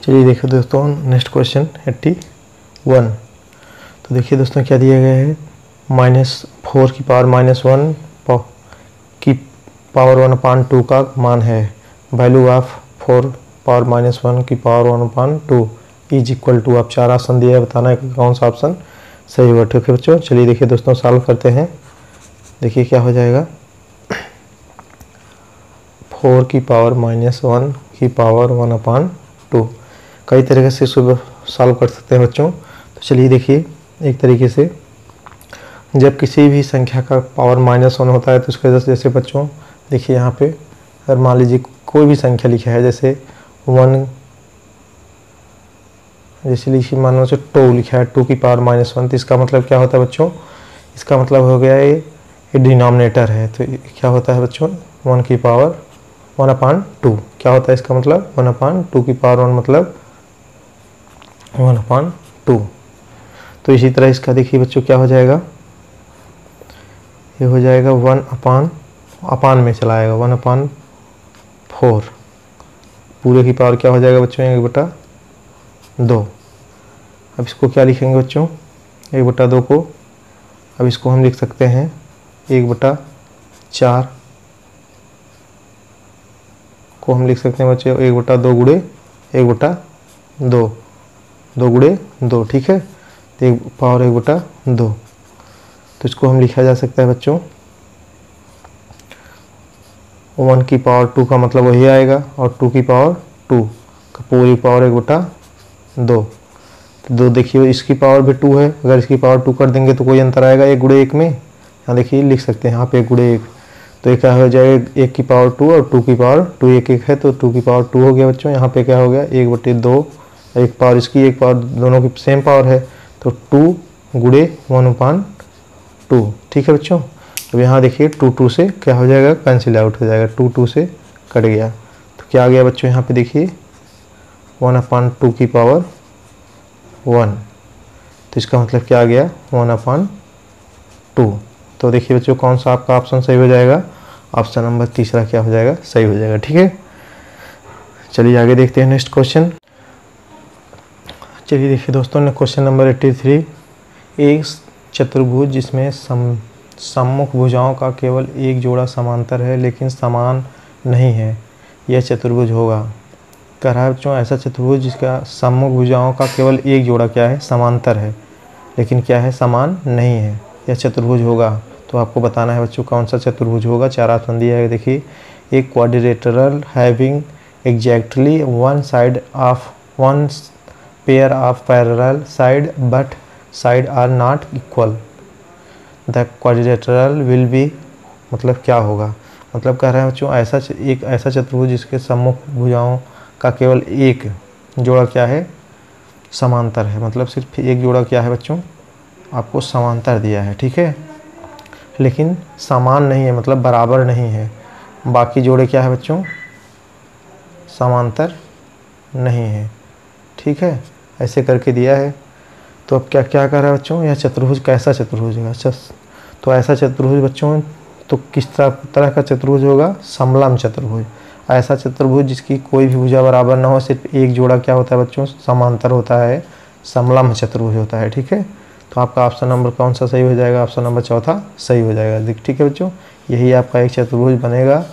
चलिए देखिए दोस्तों नेक्स्ट क्वेश्चन 81। तो देखिए दोस्तों क्या दिया गया है, -4 की पावर -1 की पावर 1/2 का मान है। वैल्यू ऑफ 4 पावर -1 की पावर 1/2 इज इक्वल टू। आप 4 ऑप्शन दिए, बताना है कि कौन सा ऑप्शन सही होगा। ठीक है बच्चों, चलिए देखिए दोस्तों सॉल्व करते हैं। देखिए क्या हो जाएगा, 4 की पावर -1 की पावर 1/2। कई तरीके से सुबह सॉल्व कर सकते हैं बच्चों। तो चलिए देखिए, एक तरीके से जब किसी भी संख्या का पावर -1 होता है तो उसके वजह से, जैसे बच्चों देखिए यहाँ पे अगर मान लीजिए कोई भी संख्या लिखा है, जैसे 1, जैसे लिखिए मान लो 2 लिखा है, 2 की पावर -1, तो इसका मतलब क्या होता है बच्चों, इसका मतलब हो गया ये डिनोमिनेटर है। तो क्या होता है बच्चों, 1 की पावर 1/2 क्या होता है इसका मतलब 1/2 की पावर 1 मतलब 1/2। तो इसी तरह इसका देखिए बच्चों क्या हो जाएगा, ये हो जाएगा 1/अपान में चला आएगा 1/4। पूरे की पावर क्या हो जाएगा बच्चों 1/2। अब इसको क्या लिखेंगे बच्चों, 1/2 को अब इसको हम लिख सकते हैं 1/4 को हम लिख सकते हैं बच्चों 1/2 गुणे 1/2, 2 गुणे 2। ठीक है, तो पावर 1/2। तो इसको हम लिखा जा सकता है बच्चों 1 की पावर 2 का मतलब वही आएगा, और 2 की पावर 2 का पूरी पावर 1/2। तो 2 देखिए इसकी पावर भी 2 है, अगर इसकी पावर 2 कर देंगे तो कोई अंतर आएगा 1 गुणे 1 में। यहाँ देखिए लिख सकते हैं यहाँ पे 1 गुणे 1, तो ये क्या हो जाएगा 1 की पावर 2 और 2 की पावर 2, 1 है तो 2 की पावर 2 हो गया बच्चों। यहाँ पे क्या हो गया 1/2, एक पावर इसकी एक पावर, दोनों की सेम पावर है, तो 2 गुणे 1/2। ठीक है बच्चों, अब यहाँ देखिए 2 से क्या हो जाएगा, कैंसिल आउट हो जाएगा, 2 से कट गया। तो क्या आ गया बच्चों यहाँ पे देखिए 1/2 की पावर 1। तो इसका मतलब क्या आ गया 1/2। तो देखिए बच्चों कौन सा आपका ऑप्शन सही हो जाएगा, ऑप्शन नंबर तीसरा क्या हो जाएगा, सही हो जाएगा। ठीक है, चलिए आगे देखते हैं नेक्स्ट क्वेश्चन। चलिए देखिए दोस्तों ने क्वेश्चन नंबर 83। एक चतुर्भुज जिसमें सम्मुख भुजाओं का केवल एक जोड़ा समांतर है लेकिन समान नहीं है, यह चतुर्भुज होगा। कह रहा है बच्चों ऐसा चतुर्भुज जिसका सम्मुख भुजाओं का केवल एक जोड़ा क्या है, समांतर है, लेकिन क्या है, समान नहीं है, यह चतुर्भुज होगा। तो आपको बताना है बच्चों कौन सा चतुर्भुज होगा। 4 ऑप्शन दिया है। देखिए, एक quadrilateral having exactly one side of one pair of parallel side but side are not equal, the quadrilateral will be, मतलब क्या होगा, मतलब कह रहे हैं बच्चों एक ऐसा चतुर्भुज जिसके सम्मुख भुजाओं का केवल एक जोड़ा क्या है, समांतर है, मतलब सिर्फ एक जोड़ा क्या है बच्चों, आपको समांतर दिया है। ठीक है, लेकिन समान नहीं है, मतलब बराबर नहीं है। बाकी जोड़े क्या है बच्चों, समांतर नहीं है। ठीक है, ऐसे करके दिया है। तो अब क्या क्या कर रहा है बच्चों, यह चतुर्भुज कैसा चतुर्भुज होगा। तो ऐसा चतुर्भुज बच्चों तो किस तरह का चतुर्भुज होगा, समलम चतुर्भुज। ऐसा चतुर्भुज जिसकी कोई भी भुजा बराबर ना हो, सिर्फ एक जोड़ा क्या होता है बच्चों, समांतर होता है, समलम चतुर्भुज होता है। ठीक है, तो आपका ऑप्शन नंबर कौन सा सही हो जाएगा, ऑप्शन नंबर चौथा सही हो जाएगा। ठीक है बच्चों, यही आपका एक चतुर्भुज बनेगा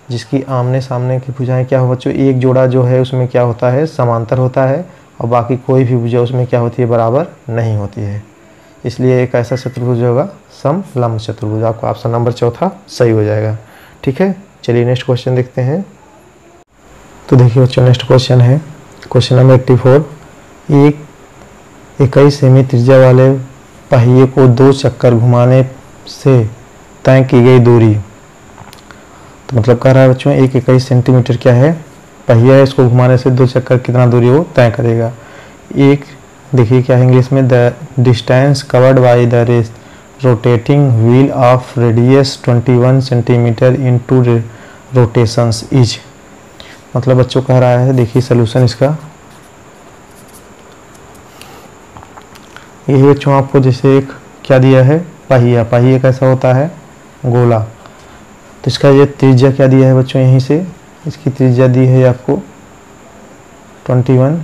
जिसकी आमने सामने की भुजाएं क्या हो बच्चों, एक जोड़ा जो है उसमें क्या होता है, समांतर होता है, और बाकी कोई भी भुजा उसमें क्या होती है, बराबर नहीं होती है। इसलिए एक ऐसा चतुर्भुज होगा समलंब चतुर्भुज। आपका ऑप्शन नंबर चौथा सही हो जाएगा। ठीक है, चलिए नेक्स्ट क्वेश्चन देखते हैं। तो देखिए बच्चों नेक्स्ट क्वेश्चन है क्वेश्चन नंबर 84। एक 21 सेमी त्रिज्या वाले पहिए को 2 चक्कर घुमाने से तय की गई दूरी, तो मतलब कह रहा है बच्चों एक 21 सेंटीमीटर क्या है, पहिया है, इसको घुमाने से 2 चक्कर कितना दूरी वो तय करेगा। एक देखिए क्या है इंग्लिश में, the distance covered by the rotating wheel of radius 21 centimetre in 2 rotations is, मतलब बच्चों कह रहा है, देखिए सोल्यूशन इसका यही बच्चों, आपको जैसे एक क्या दिया है, पहिया, पहिया कैसा होता है, गोला। तो इसका ये त्रिज्या क्या दिया है बच्चों, यहीं से इसकी त्रिज्या दी है आपको 21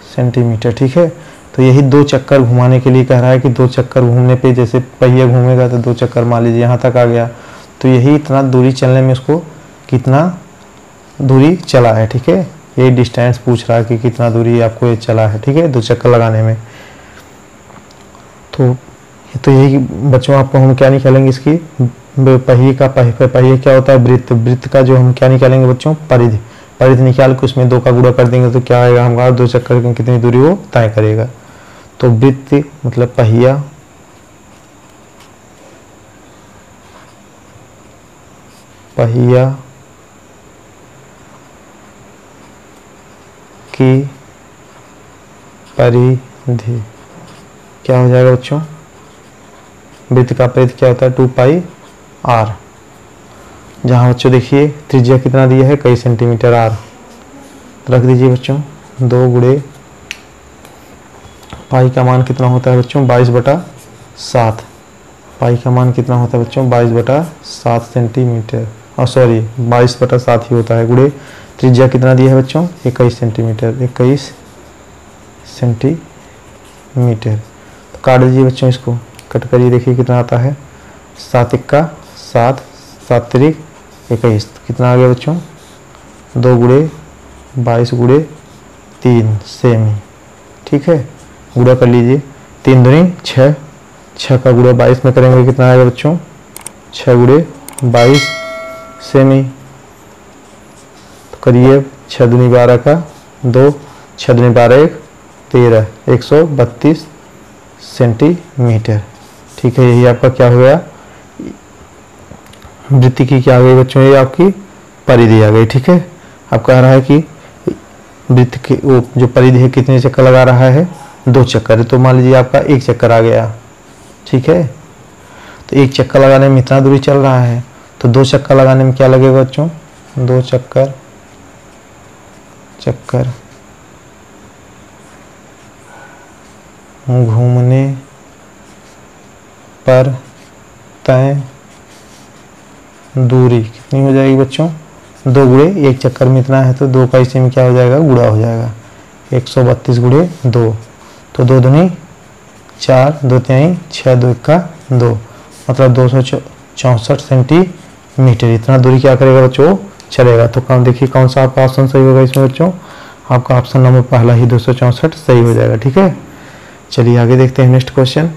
सेंटीमीटर। ठीक है, तो यही 2 चक्कर घुमाने के लिए कह रहा है कि 2 चक्कर घूमने पे जैसे पहिया घूमेगा तो 2 चक्कर मान लीजिए यहाँ तक आ गया, तो यही इतना दूरी चलने में उसको कितना दूरी चला है। ठीक है, यही डिस्टेंस पूछ रहा है कि कितना दूरी आपको ये चला है। ठीक है, 2 चक्कर लगाने में। तो यही बच्चों आपको हम क्या निकालेंगे इसकी पहिए का पहिए क्या होता है, वृत्त। वृत्त का जो हम क्या निकालेंगे बच्चों, परिधि। परिधि निकाल के उसमें 2 का गुणा कर देंगे तो क्या आएगा हमारा, 2 चक्कर में कितनी दूरी वो तय करेगा। तो वृत्त मतलब पहिया की परिधि क्या हो जाएगा बच्चों, वृत्त का परिधि क्या होता है 2 पाई r। जहाँ बच्चों देखिए त्रिज्या कितना दिया है, कई सेंटीमीटर r। रख दीजिए बच्चों 2 गुणे पाई का मान कितना होता है बच्चों 22/7। पाई का मान कितना होता है बच्चों 22/7 सेंटीमीटर, और सॉरी 22/7 ही होता है, गुणे त्रिज्या कितना दिया है बच्चों 21 सेंटीमीटर। 21 सेंटीमीटर। तो काट दीजिए बच्चों, इसको कट करिए, देखिए कितना आता है 7 × 7 7 × 21 कितना आ गया बच्चों 2 गुणे 22 गुणे 3 सेमी। ठीक है, गुणा कर लीजिए, 3 दूनी 6, 6 का गुणा 22 में करेंगे कितना आएगा बच्चों 6 गुणे 22 सेमी। तो करिए 6 दूनी 12 का 2, 6 दूनी 12 1 13 132 सेंटीमीटर। ठीक है, यही आपका क्या हो गया, वृत्त की क्या आ गई बच्चों, ये आपकी परिधि आ गई। ठीक है, अब कह रहा है कि वृत्त की वो जो परिधि है कितने चक्कर लगा रहा है 2 चक्कर। तो मान लीजिए आपका 1 चक्कर आ गया। ठीक है, तो 1 चक्कर लगाने में इतना दूरी चल रहा है, तो 2 चक्कर लगाने में क्या लगेगा बच्चों 2 चक्कर घूमने पर तय दूरी कितनी हो जाएगी बच्चों 2 गुणे 1 चक्कर में इतना है, तो 2 का इसी में क्या हो जाएगा गुणा हो जाएगा 132 गुणे 2। तो 2 दूनी 4, 2 तिहाई 6, 2 का 2 मतलब 264 सेंटीमीटर। इतना दूरी क्या करेगा बच्चों चलेगा। तो कौन देखिए कौन सा आपका ऑप्शन सही होगा इसमें बच्चों, आपका ऑप्शन नंबर पहला ही 264 सही हो जाएगा। ठीक है, चलिए आगे देखते हैं नेक्स्ट क्वेश्चन।